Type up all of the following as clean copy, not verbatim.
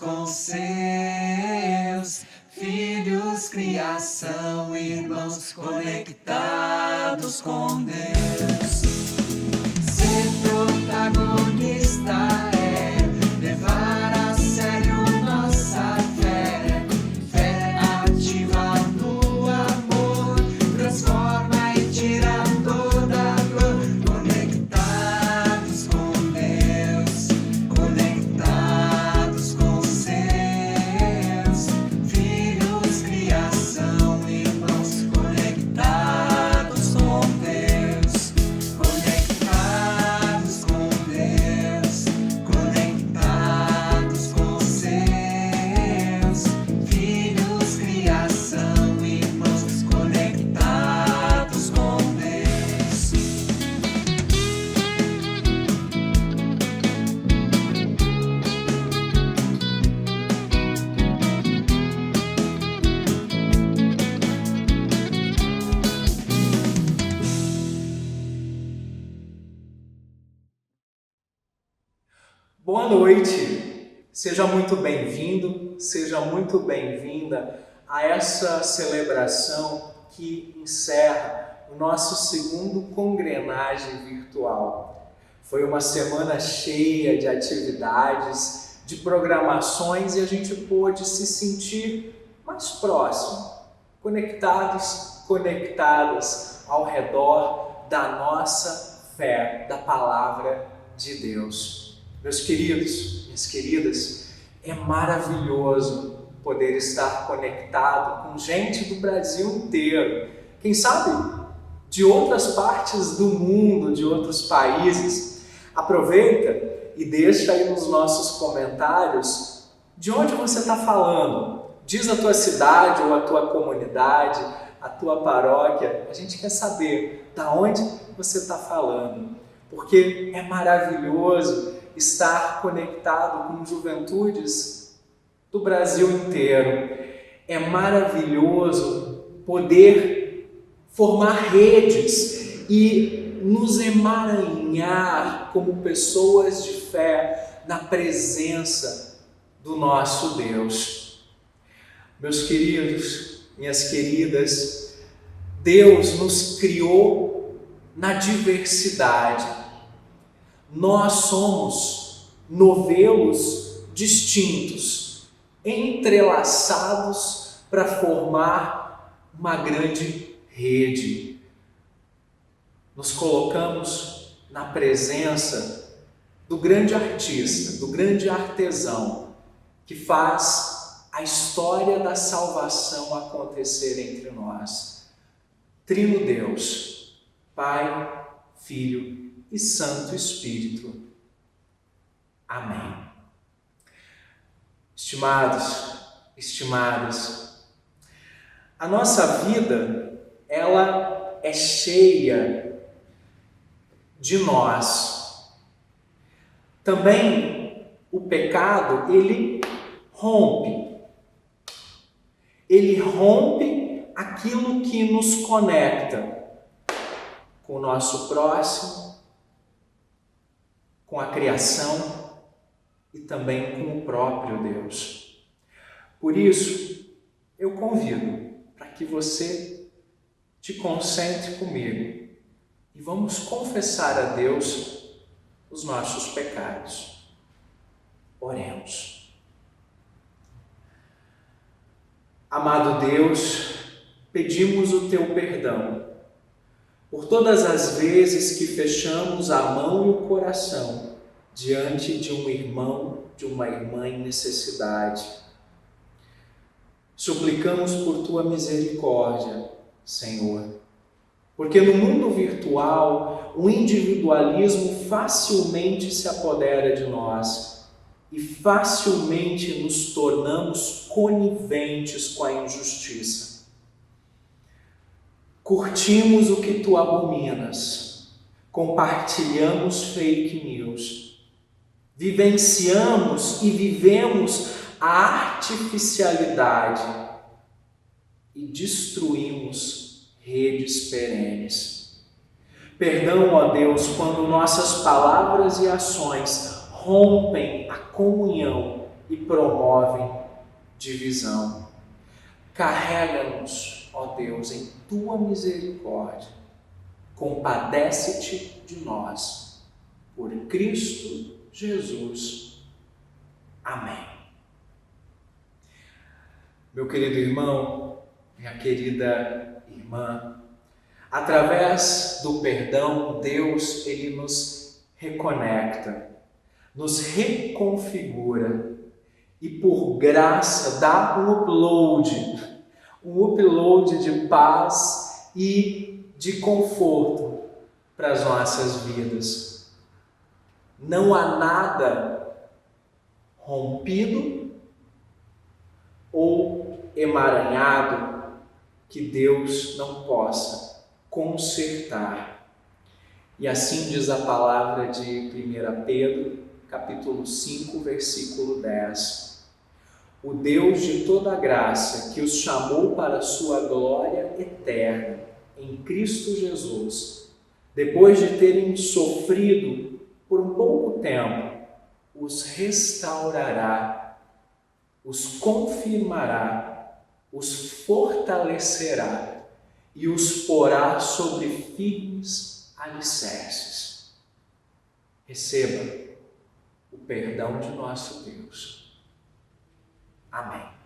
com seus filhos, criação, irmãos conectados com Deus. Ser protagonista é levar a sério nossa fé. Fé ativa no amor, transforma e tira toda a dor. Conectados com Deus, conectados com seus filhos, criação, irmãos conectados com Deus, conectados com Deus, conectados com seus filhos, criação, irmãos conectados com Deus. Boa noite, seja muito bem-vindo, seja muito bem-vinda a essa celebração que encerra o nosso segundo congrenagem virtual. Foi uma semana cheia de atividades, de programações e a gente pôde se sentir mais próximo, conectados, conectadas ao redor da nossa fé, da palavra de Deus. Meus queridos, minhas queridas, é maravilhoso poder estar conectado com gente do Brasil inteiro. Quem sabe de outras partes do mundo, de outros países. Aproveita e deixa aí nos nossos comentários de onde você está falando. Diz a tua cidade ou a tua comunidade, a tua paróquia. A gente quer saber de onde você está falando, porque é maravilhoso estar conectado com juventudes do Brasil inteiro. É maravilhoso poder formar redes e nos emaranhar como pessoas de fé na presença do nosso Deus. Meus queridos, minhas queridas, Deus nos criou na diversidade. Nós somos novelos distintos, entrelaçados para formar uma grande rede. Nos colocamos na presença do grande artista, do grande artesão, que faz a história da salvação acontecer entre nós. Trino Deus, Pai, Filho e Santo Espírito. Amém. Estimados, estimadas, a nossa vida, ela é cheia de nós. Também o pecado, ele rompe aquilo que nos conecta com o nosso próximo, com a criação e também com o próprio Deus. Por isso, eu convido para que você te concentre comigo e vamos confessar a Deus os nossos pecados. Oremos. Amado Deus, pedimos o teu perdão por todas as vezes que fechamos a mão e o coração diante de um irmão, de uma irmã em necessidade. Suplicamos por tua misericórdia, Senhor, porque no mundo virtual o individualismo facilmente se apodera de nós e facilmente nos tornamos coniventes com a injustiça. Curtimos o que tu abominas, compartilhamos fake news, vivenciamos e vivemos a artificialidade e destruímos redes perenes. Perdão, ó Deus, quando nossas palavras e ações rompem a comunhão e promovem divisão. Carrega-nos, ó Deus, em tua misericórdia. Compadece-te de nós. Por Cristo Jesus. Amém. Meu querido irmão, minha querida irmã, através do perdão, Deus, Ele nos reconecta, nos reconfigura e por graça dá um upload de paz e de conforto para as nossas vidas. Não há nada rompido ou emaranhado que Deus não possa consertar. E assim diz a palavra de 1 Pedro, capítulo 5, versículo 10. O Deus de toda graça, que os chamou para a sua glória eterna em Cristo Jesus, depois de terem sofrido por um pouco tempo, os restaurará, os confirmará, os fortalecerá e os porá sobre firmes alicerces. Receba o perdão de nosso Deus. Amém.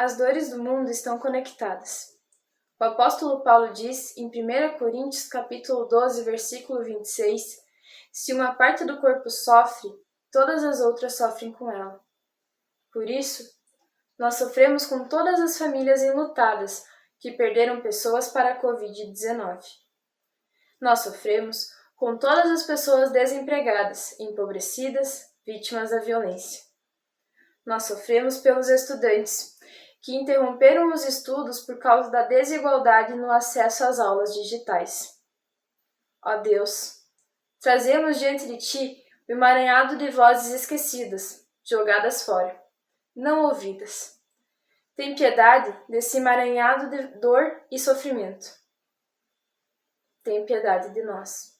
As dores do mundo estão conectadas. O apóstolo Paulo diz em 1 Coríntios capítulo 12, versículo 26, se uma parte do corpo sofre, todas as outras sofrem com ela. Por isso, nós sofremos com todas as famílias enlutadas que perderam pessoas para a Covid-19. Nós sofremos com todas as pessoas desempregadas, empobrecidas, vítimas da violência. Nós sofremos pelos estudantes que interromperam os estudos por causa da desigualdade no acesso às aulas digitais. Ó Deus, trazemos diante de Ti o emaranhado de vozes esquecidas, jogadas fora, não ouvidas. Tem piedade desse emaranhado de dor e sofrimento. Tem piedade de nós.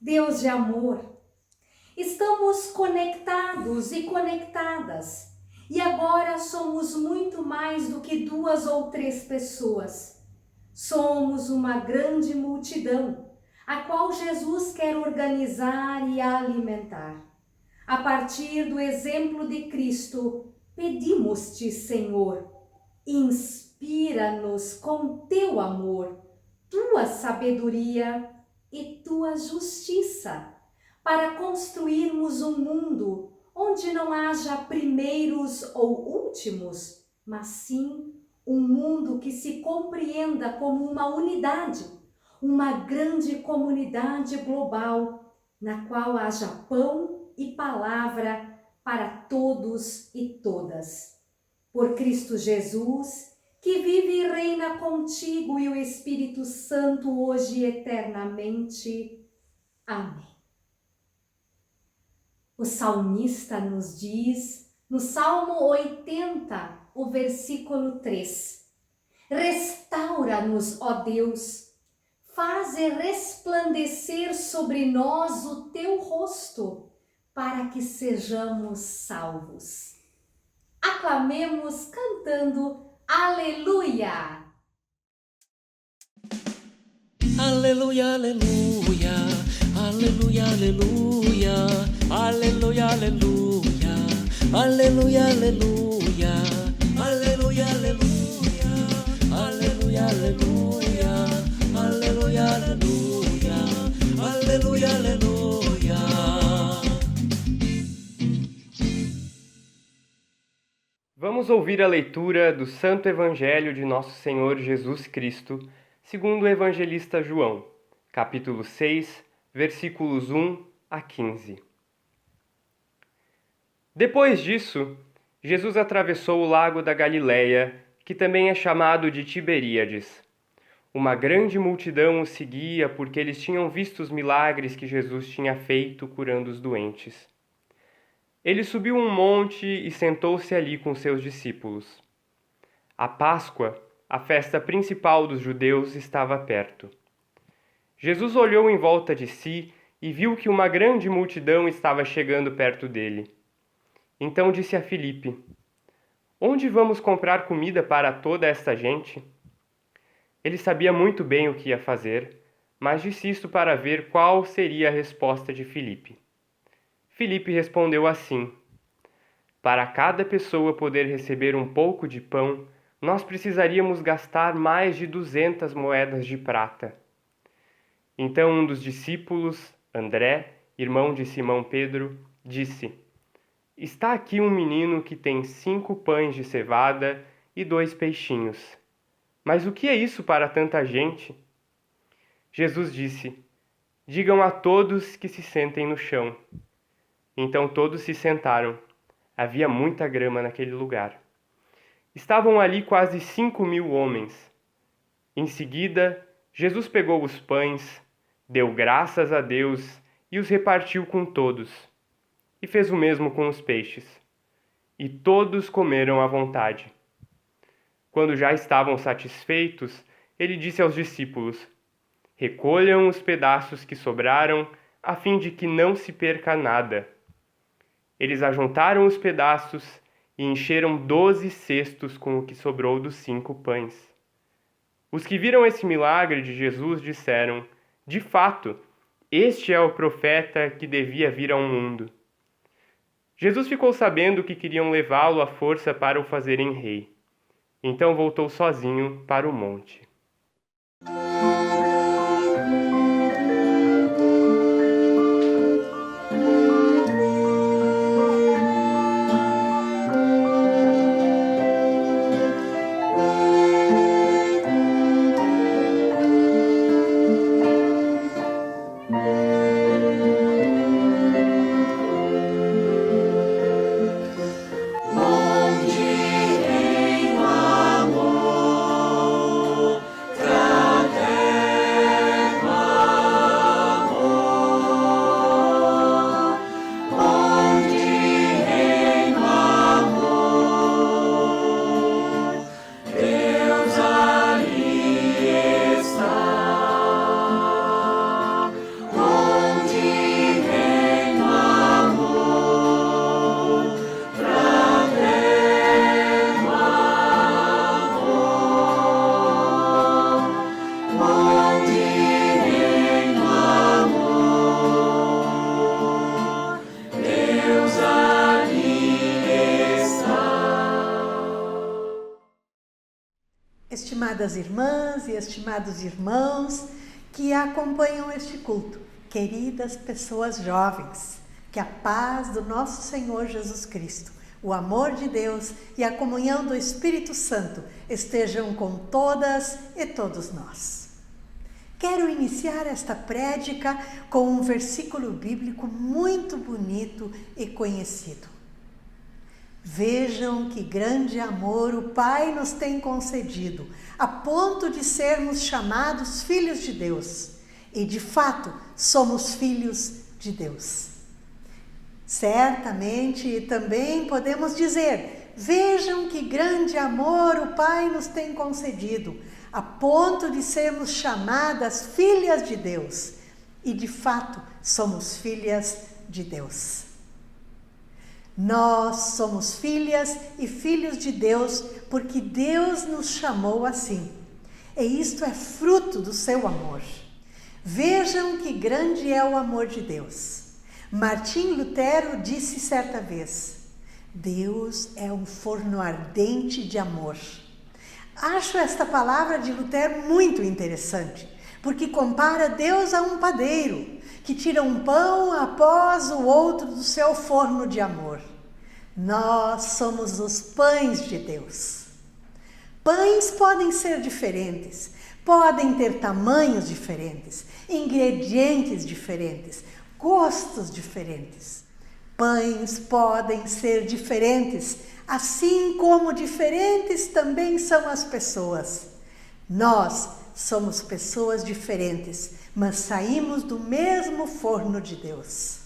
Deus de amor. Estamos conectados e conectadas, e agora somos muito mais do que 2 ou 3 pessoas. Somos uma grande multidão, a qual Jesus quer organizar e alimentar. A partir do exemplo de Cristo, pedimos-te, Senhor, inspira-nos com teu amor, tua sabedoria e tua justiça, para construirmos um mundo onde não haja primeiros ou últimos, mas sim um mundo que se compreenda como uma unidade, uma grande comunidade global, na qual haja pão e palavra para todos e todas. Por Cristo Jesus, que vive e reina contigo e o Espírito Santo hoje e eternamente. Amém. O salmista nos diz, no Salmo 80, o versículo 3, restaura-nos, ó Deus, faze resplandecer sobre nós o teu rosto, para que sejamos salvos. Aclamemos cantando Aleluia! Aleluia, aleluia, aleluia, aleluia, aleluia, aleluia, aleluia, aleluia, aleluia, aleluia, aleluia, aleluia, aleluia, aleluia, aleluia, aleluia. Vamos ouvir a leitura do Santo Evangelho de Nosso Senhor Jesus Cristo, segundo o evangelista João, capítulo 6, versículos 1 a 15. Depois disso, Jesus atravessou o lago da Galileia, que também é chamado de Tiberíades. Uma grande multidão o seguia porque eles tinham visto os milagres que Jesus tinha feito curando os doentes. Ele subiu um monte e sentou-se ali com seus discípulos. A Páscoa, a festa principal dos judeus, estava perto. Jesus olhou em volta de si e viu que uma grande multidão estava chegando perto dele. Então disse a Filipe: "Onde vamos comprar comida para toda esta gente?" Ele sabia muito bem o que ia fazer, mas disse isto para ver qual seria a resposta de Filipe. Filipe respondeu assim: "Para cada pessoa poder receber um pouco de pão, nós precisaríamos gastar mais de 200 moedas de prata." Então um dos discípulos, André, irmão de Simão Pedro, disse: "Está aqui um menino que tem 5 pães de cevada e 2 peixinhos. Mas o que é isso para tanta gente?" Jesus disse: "Digam a todos que se sentem no chão." Então todos se sentaram. Havia muita grama naquele lugar. Estavam ali quase 5.000 homens. Em seguida, Jesus pegou os pães, deu graças a Deus e os repartiu com todos. E fez o mesmo com os peixes. E todos comeram à vontade. Quando já estavam satisfeitos, ele disse aos discípulos: "Recolham os pedaços que sobraram, a fim de que não se perca nada." Eles ajuntaram os pedaços e encheram 12 cestos com o que sobrou dos 5 pães. Os que viram esse milagre de Jesus disseram: "De fato, este é o profeta que devia vir ao mundo." Jesus ficou sabendo que queriam levá-lo à força para o fazerem rei. Então voltou sozinho para o monte. Onde em amor estimadas irmãs e estimados irmãos que acompanham este culto, queridas pessoas jovens, que a paz do nosso Senhor Jesus Cristo, o amor de Deus e a comunhão do Espírito Santo estejam com todas e todos nós. Quero iniciar esta prédica com um versículo bíblico muito bonito e conhecido. Vejam que grande amor o Pai nos tem concedido, a ponto de sermos chamados filhos de Deus. E de fato, somos filhos de Deus. Certamente também podemos dizer, vejam que grande amor o Pai nos tem concedido, a ponto de sermos chamadas filhas de Deus. E de fato, somos filhas de Deus. Nós somos filhas e filhos de Deus porque Deus nos chamou assim. E isto é fruto do seu amor. Vejam que grande é o amor de Deus. Martim Lutero disse certa vez, Deus é um forno ardente de amor. Acho esta palavra de Lutero muito interessante, porque compara Deus a um padeiro, que tira um pão após o outro do seu forno de amor. Nós somos os pães de Deus. Pães podem ser diferentes, podem ter tamanhos diferentes, ingredientes diferentes, gostos diferentes. Pães podem ser diferentes, assim como diferentes também são as pessoas. Nós somos pessoas diferentes, mas saímos do mesmo forno de Deus.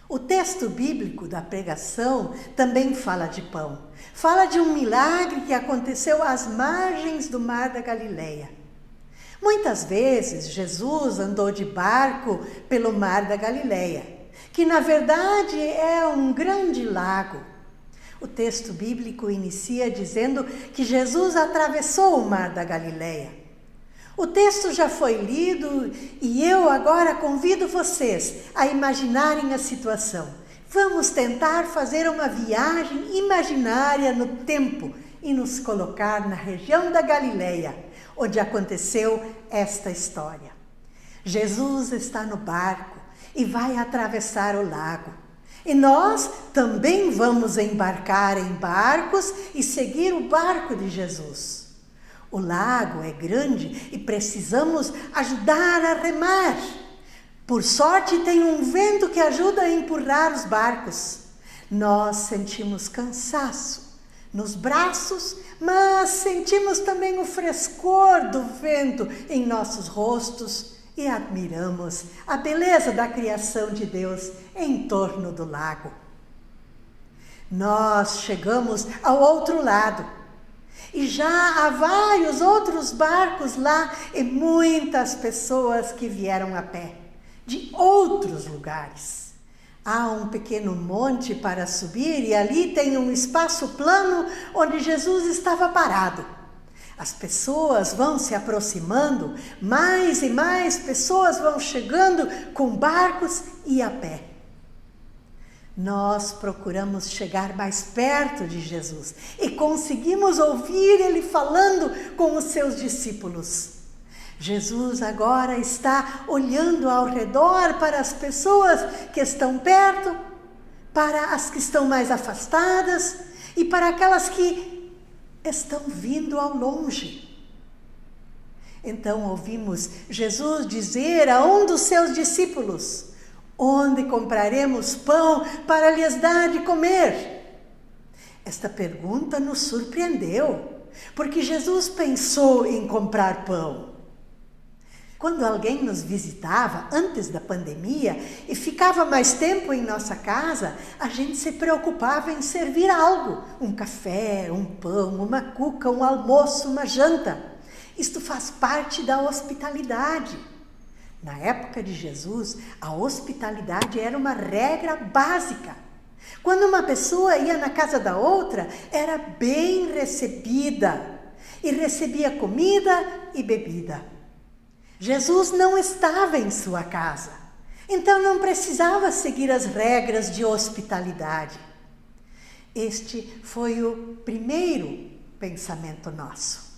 O texto bíblico da pregação também fala de pão. Fala de um milagre que aconteceu às margens do Mar da Galileia. Muitas vezes Jesus andou de barco pelo Mar da Galileia, que na verdade é um grande lago. O texto bíblico inicia dizendo que Jesus atravessou o Mar da Galileia. O texto já foi lido e eu agora convido vocês a imaginarem a situação. Vamos tentar fazer uma viagem imaginária no tempo e nos colocar na região da Galileia, onde aconteceu esta história. Jesus está no barco e vai atravessar o lago. E nós também vamos embarcar em barcos e seguir o barco de Jesus. O lago é grande e precisamos ajudar a remar. Por sorte, tem um vento que ajuda a empurrar os barcos. Nós sentimos cansaço nos braços, mas sentimos também o frescor do vento em nossos rostos e admiramos a beleza da criação de Deus em torno do lago. Nós chegamos ao outro lado. E já há vários outros barcos lá e muitas pessoas que vieram a pé, de outros lugares. Há um pequeno monte para subir e ali tem um espaço plano onde Jesus estava parado. As pessoas vão se aproximando, mais e mais pessoas vão chegando com barcos e a pé. Nós procuramos chegar mais perto de Jesus e conseguimos ouvir ele falando com os seus discípulos. Jesus agora está olhando ao redor para as pessoas que estão perto, para as que estão mais afastadas e para aquelas que estão vindo ao longe. Então ouvimos Jesus dizer a um dos seus discípulos: onde compraremos pão para lhes dar de comer? Esta pergunta nos surpreendeu, porque Jesus pensou em comprar pão. Quando alguém nos visitava antes da pandemia e ficava mais tempo em nossa casa, a gente se preocupava em servir algo, um café, um pão, uma cuca, um almoço, uma janta. Isto faz parte da hospitalidade. Na época de Jesus, a hospitalidade era uma regra básica. Quando uma pessoa ia na casa da outra, era bem recebida e recebia comida e bebida. Jesus não estava em sua casa, então não precisava seguir as regras de hospitalidade. Este foi o primeiro pensamento nosso.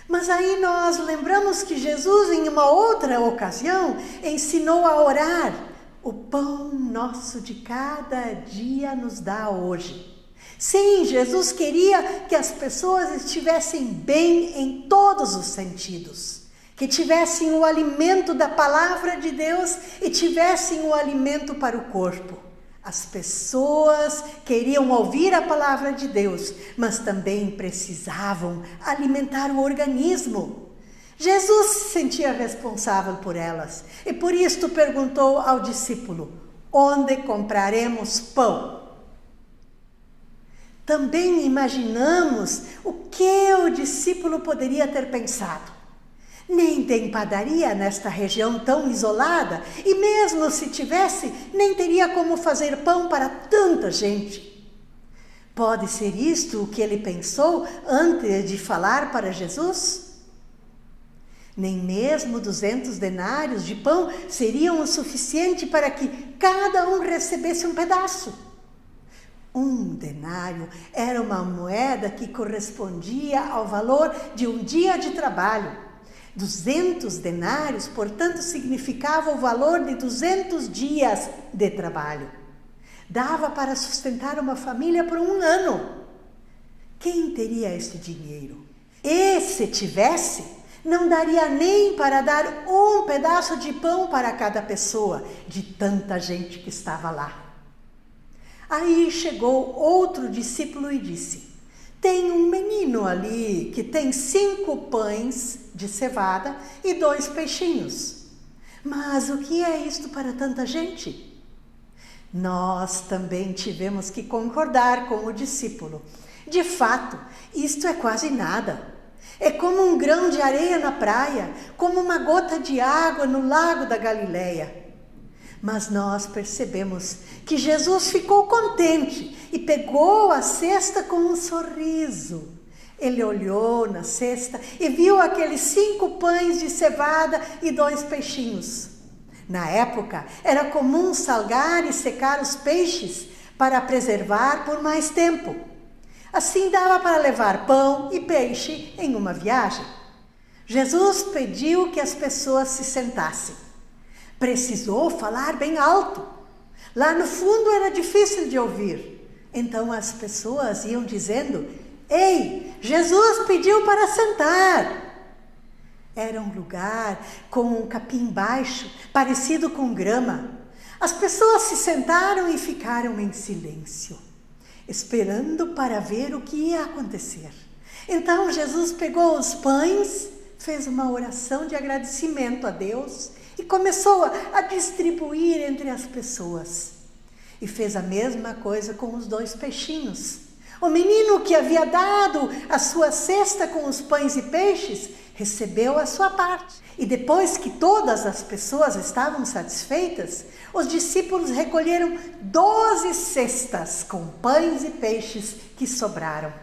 Mas aí nós lembramos que Jesus, em uma outra ocasião, ensinou a orar: o pão nosso de cada dia nos dá hoje. Sim, Jesus queria que as pessoas estivessem bem em todos os sentidos, que tivessem o alimento da palavra de Deus e tivessem o alimento para o corpo. As pessoas queriam ouvir a palavra de Deus, mas também precisavam alimentar o organismo. Jesus se sentia responsável por elas e por isto perguntou ao discípulo: onde compraremos pão? Também imaginamos o que o discípulo poderia ter pensado. Nem tem padaria nesta região tão isolada, e mesmo se tivesse, nem teria como fazer pão para tanta gente. Pode ser isto o que ele pensou antes de falar para Jesus? Nem mesmo 200 denários de pão seriam o suficiente para que cada um recebesse um pedaço. 1 denário era uma moeda que correspondia ao valor de um dia de trabalho. 200 denários, portanto, significava o valor de 200 dias de trabalho. Dava para sustentar uma família por 1 ano. Quem teria esse dinheiro? E se tivesse, não daria nem para dar um pedaço de pão para cada pessoa, de tanta gente que estava lá. Aí chegou outro discípulo e disse: tem um menino ali que tem 5 pães de cevada e 2 peixinhos. Mas o que é isto para tanta gente? Nós também tivemos que concordar com o discípulo. De fato, isto é quase nada. É como um grão de areia na praia, como uma gota de água no lago da Galileia. Mas nós percebemos que Jesus ficou contente e pegou a cesta com um sorriso. Ele olhou na cesta e viu aqueles 5 pães de cevada e 2 peixinhos. Na época, era comum salgar e secar os peixes para preservar por mais tempo. Assim dava para levar pão e peixe em uma viagem. Jesus pediu que as pessoas se sentassem. Precisou falar bem alto. Lá no fundo era difícil de ouvir. Então as pessoas iam dizendo: ei, Jesus pediu para sentar. Era um lugar com um capim baixo, parecido com grama. As pessoas se sentaram e ficaram em silêncio, esperando para ver o que ia acontecer. Então Jesus pegou os pães, fez uma oração de agradecimento a Deus e começou a distribuir entre as pessoas. E fez a mesma coisa com os 2 peixinhos. O menino que havia dado a sua cesta com os pães e peixes recebeu a sua parte. E depois que todas as pessoas estavam satisfeitas, os discípulos recolheram 12 cestas com pães e peixes que sobraram.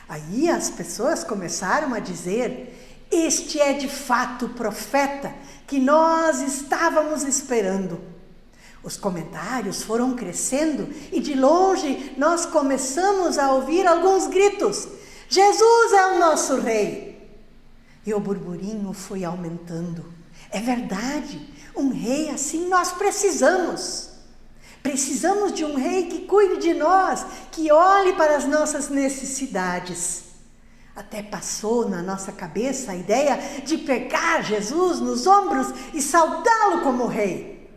Aí as pessoas começaram a dizer: este é de fato o profeta que nós estávamos esperando. Os comentários foram crescendo e de longe nós começamos a ouvir alguns gritos: Jesus é o nosso rei! E o burburinho foi aumentando. É verdade, um rei assim nós precisamos. Precisamos de um rei que cuide de nós, que olhe para as nossas necessidades. Até passou na nossa cabeça a ideia de pegar Jesus nos ombros e saudá-lo como rei.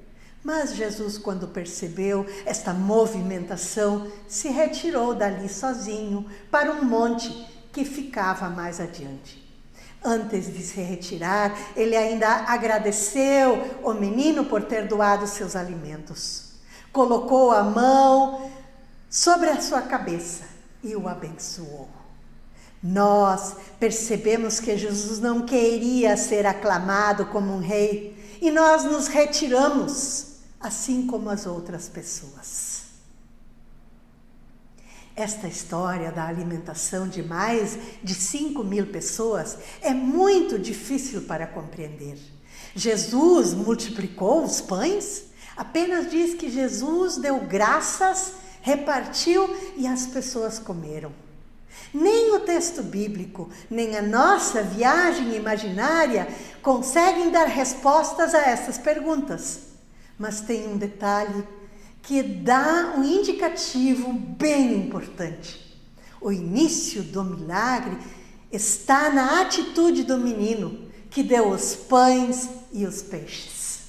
Mas Jesus, quando percebeu esta movimentação, se retirou dali sozinho para um monte que ficava mais adiante. Antes de se retirar, ele ainda agradeceu o menino por ter doado seus alimentos. Colocou a mão sobre a sua cabeça e o abençoou. Nós percebemos que Jesus não queria ser aclamado como um rei e nós nos retiramos, assim como as outras pessoas. Esta história da alimentação de mais de 5.000 pessoas é muito difícil para compreender. Jesus multiplicou os pães? Apenas diz que Jesus deu graças, repartiu e as pessoas comeram. Nem o texto bíblico, nem a nossa viagem imaginária conseguem dar respostas a essas perguntas. Mas tem um detalhe que dá um indicativo bem importante. O início do milagre está na atitude do menino, que deu os pães e os peixes.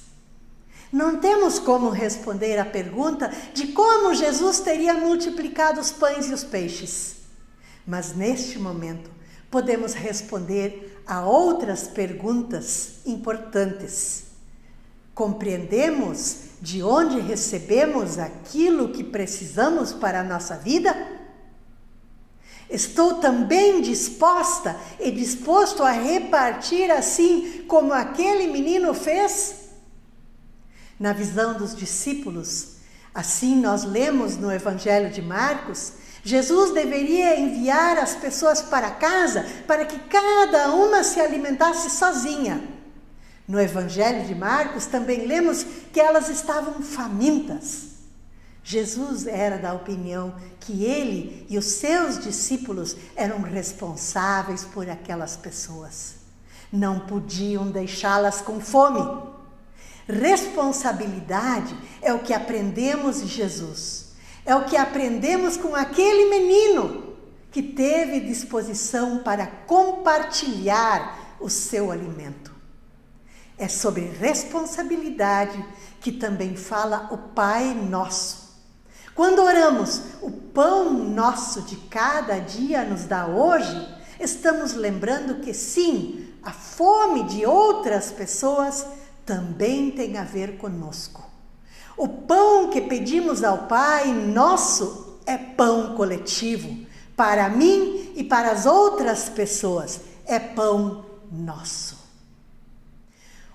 Não temos como responder à pergunta de como Jesus teria multiplicado os pães e os peixes. Mas neste momento podemos responder a outras perguntas importantes. Compreendemos de onde recebemos aquilo que precisamos para a nossa vida? Estou também disposta e disposto a repartir assim como aquele menino fez? Na visão dos discípulos, assim nós lemos no Evangelho de Marcos, Jesus deveria enviar as pessoas para casa para que cada uma se alimentasse sozinha. No Evangelho de Marcos também lemos que elas estavam famintas. Jesus era da opinião que ele e os seus discípulos eram responsáveis por aquelas pessoas. Não podiam deixá-las com fome. Responsabilidade é o que aprendemos de Jesus. É o que aprendemos com aquele menino que teve disposição para compartilhar o seu alimento. É sobre responsabilidade que também fala o Pai Nosso. Quando oramos, o pão nosso de cada dia nos dá hoje, estamos lembrando que sim, a fome de outras pessoas também tem a ver conosco. O pão que pedimos ao Pai Nosso é pão coletivo. Para mim e para as outras pessoas é pão nosso.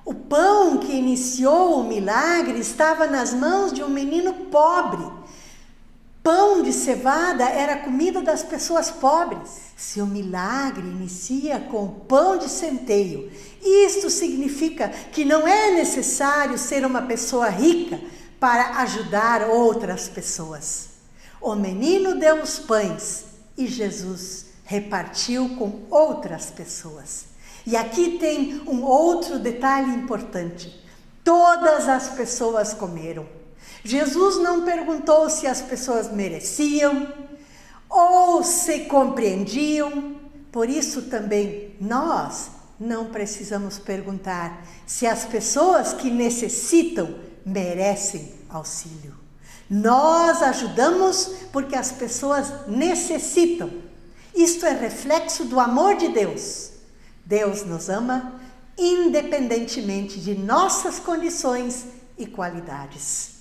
O pão que iniciou o milagre estava nas mãos de um menino pobre. Pão de cevada era a comida das pessoas pobres. Se o milagre inicia com pão de centeio, isto significa que não é necessário ser uma pessoa rica para ajudar outras pessoas. O menino deu os pães e Jesus repartiu com outras pessoas. E aqui tem um outro detalhe importante. Todas as pessoas comeram. Jesus não perguntou se as pessoas mereciam ou se compreendiam. Por isso também nós não precisamos perguntar se as pessoas que necessitam merecem auxílio. Nós ajudamos porque as pessoas necessitam. Isto é reflexo do amor de Deus. Deus nos ama independentemente de nossas condições e qualidades.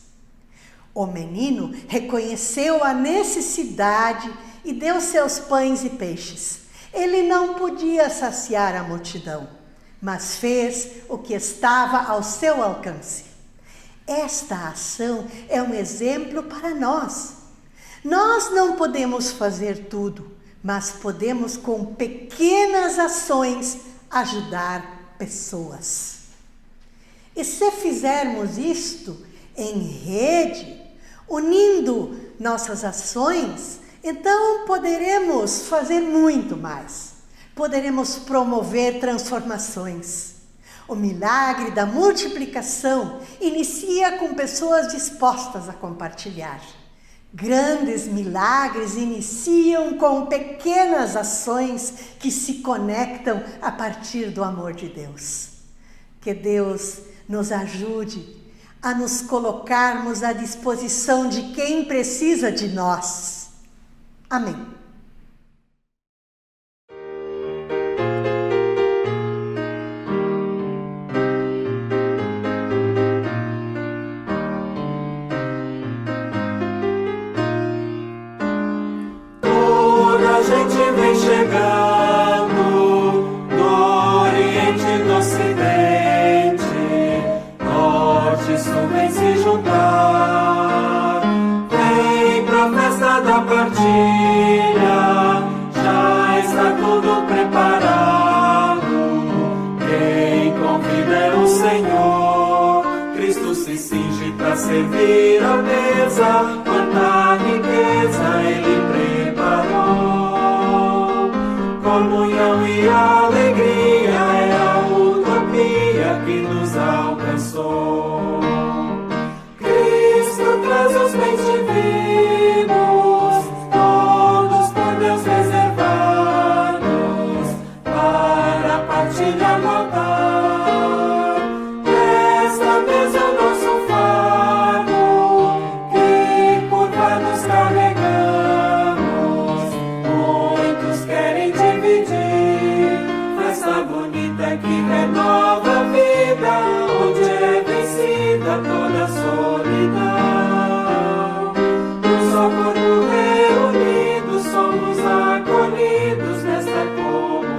O menino reconheceu a necessidade e deu seus pães e peixes. Ele não podia saciar a multidão, mas fez o que estava ao seu alcance. Esta ação é um exemplo para nós. Nós não podemos fazer tudo, mas podemos com pequenas ações ajudar pessoas. E se fizermos isto em rede, unindo nossas ações, então poderemos fazer muito mais. Poderemos promover transformações. O milagre da multiplicação inicia com pessoas dispostas a compartilhar. Grandes milagres iniciam com pequenas ações que se conectam a partir do amor de Deus. Que Deus nos ajude a nos colocarmos à disposição de quem precisa de nós. Amém. Toda a gente vem chegando do Oriente, do Ocidente, Norte e Sul vem se juntar. Vem pra festa da partilha, já está tudo preparado. Quem convida é o Senhor, Cristo se cinge pra servir a mesa. Quanta riqueza Ele preparou. alcançou. Cristo traz os bens divinos, todos por Deus reservados, para partilhar no altar. Esta mesa é o nosso fardo, que curvados carregamos. Muitos querem dividir, festa bonita que renova a vida, onde é vencida toda a solidão. No só corpo reunido somos acolhidos nesta comunhão.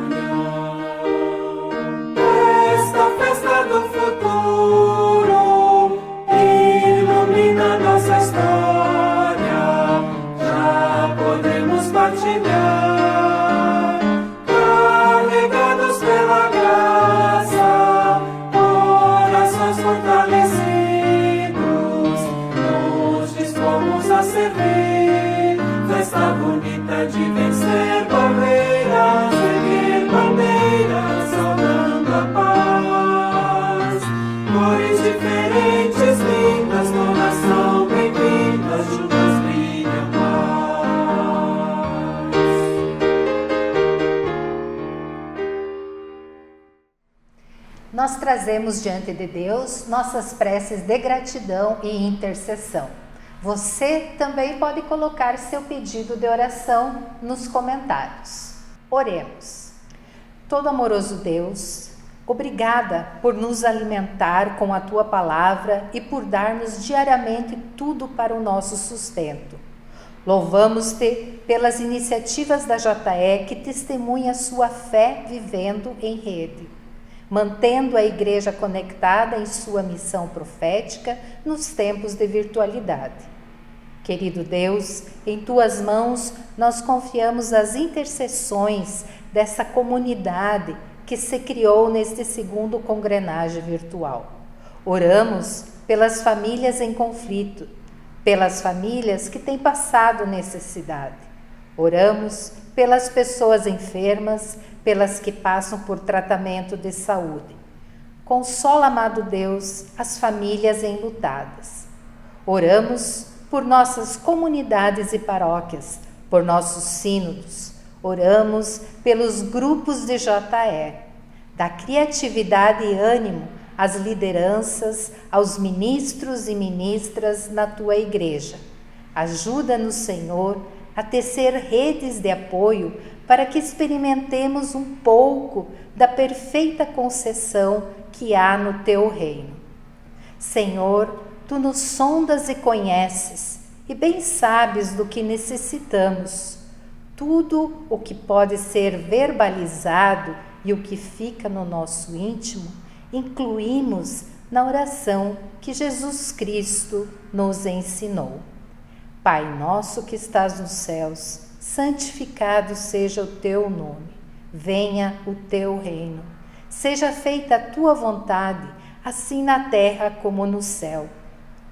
Esta festa do futuro ilumina nossa história, já podemos partilhar, carregados pela graça, corações fortalecidos, nos dispomos a servir. Festa bonita de vencer barreiras, erguer bandeiras, saudando a paz. Cores diferentes, lindas, todas são bem-vindas, juntas brilham mais. Nós trazemos diante de Deus nossas preces de gratidão e intercessão. Você também pode colocar seu pedido de oração nos comentários. Oremos. Todo amoroso Deus, obrigada por nos alimentar com a Tua palavra e por dar-nos diariamente tudo para o nosso sustento. Louvamos-te pelas iniciativas da JE que testemunha sua fé vivendo em rede, mantendo a Igreja conectada em sua missão profética nos tempos de virtualidade. Querido Deus, em Tuas mãos nós confiamos as intercessões dessa comunidade que se criou neste segundo congrenagem virtual. Oramos pelas famílias em conflito, pelas famílias que têm passado necessidade. Oramos pelas pessoas enfermas, pelas que passam por tratamento de saúde. Consola, amado Deus, as famílias enlutadas. Oramos por nossas comunidades e paróquias, por nossos sínodos. Oramos pelos grupos de JE. Dá criatividade e ânimo às lideranças, aos ministros e ministras na Tua Igreja. Ajuda-nos, Senhor, a tecer redes de apoio para que experimentemos um pouco da perfeita concessão que há no Teu reino. Senhor, Tu nos sondas e conheces, e bem sabes do que necessitamos. Tudo o que pode ser verbalizado e o que fica no nosso íntimo, incluímos na oração que Jesus Cristo nos ensinou. Pai nosso que estás nos céus, santificado seja o Teu nome. Venha o Teu reino. Seja feita a Tua vontade, assim na terra como no céu.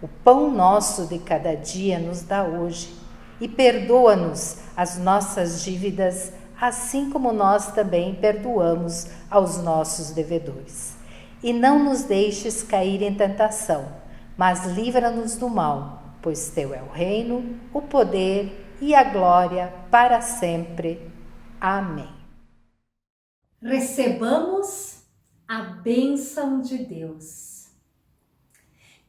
O pão nosso de cada dia nos dá hoje, e perdoa-nos as nossas dívidas, assim como nós também perdoamos aos nossos devedores. E não nos deixes cair em tentação, mas livra-nos do mal, pois Teu é o reino, o poder e a glória para sempre. Amém. Recebamos a bênção de Deus.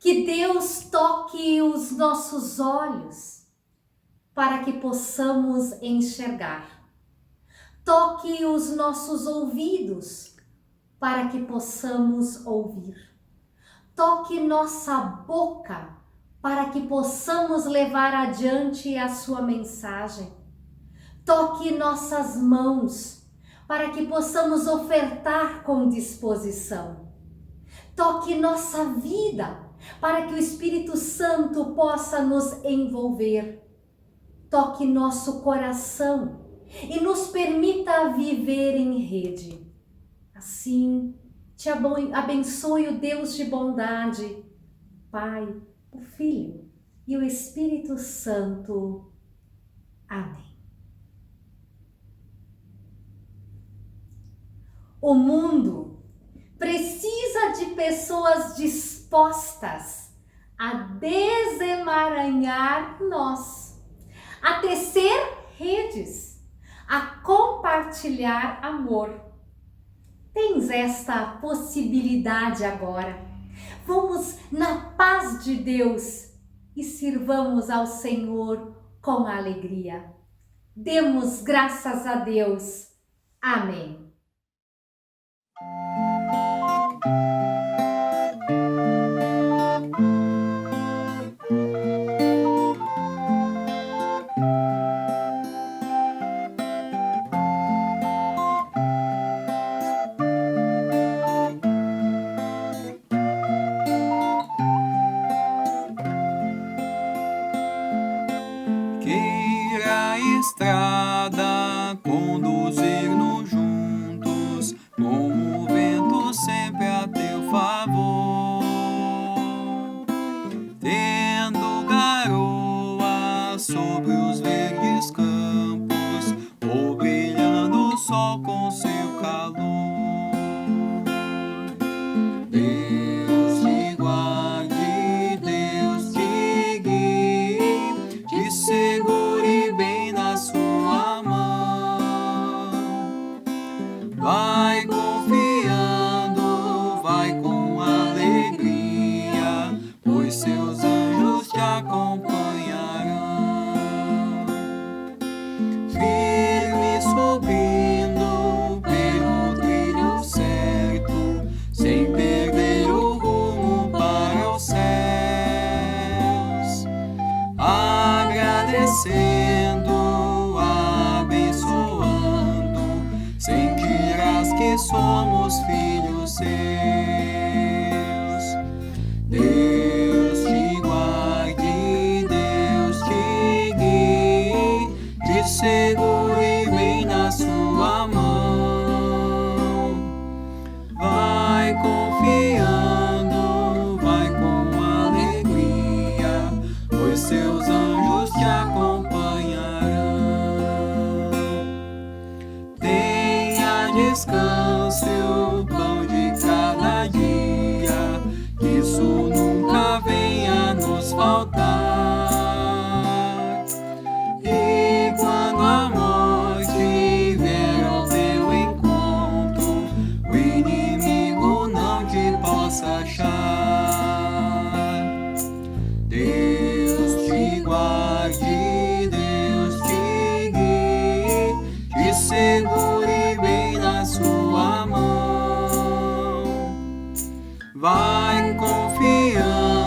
Que Deus toque os nossos olhos para que possamos enxergar. Toque os nossos ouvidos para que possamos ouvir. Toque nossa boca para que possamos levar adiante a sua mensagem. Toque nossas mãos para que possamos ofertar com disposição. Toque nossa vida para que o Espírito Santo possa nos envolver. Toque nosso coração e nos permita viver em rede. Assim, te abençoe o Deus de bondade, Pai, o Filho e o Espírito Santo. Amém. O mundo precisa de pessoas dispostas a desemaranhar nós, a tecer redes, a compartilhar amor. Tens esta possibilidade agora. Vamos na paz de Deus e sirvamos ao Senhor com alegria. Demos graças a Deus. Amém. Queira a estrada conduzir-nos juntos, com o vento sempre a teu favor, tendo garoa sobre os verdes campos, ou brilhando o sol com seu calor. Deus te guarde, Deus te guie, te segure bem na sua mão. Vai confiando, vai com alegria, pois seus anjos te acompanharão. Firme subindo pelo trilho certo, sem perder o rumo para os céus, agradecendo, abençoando, sentirás que somos filhos seus. Deus te guarde, Deus te guie, te segure bem na sua mão. Vai confiando, vai com alegria, pois seus anjos te acompanharão. Tenha descanso, o pão de cada dia, que isso nunca venha nos faltar. E quando a morte vier ao teu encontro, o inimigo não te possa achar. Deus te guarde, Deus te guie, te segure bem na sua mão. Vai confiando,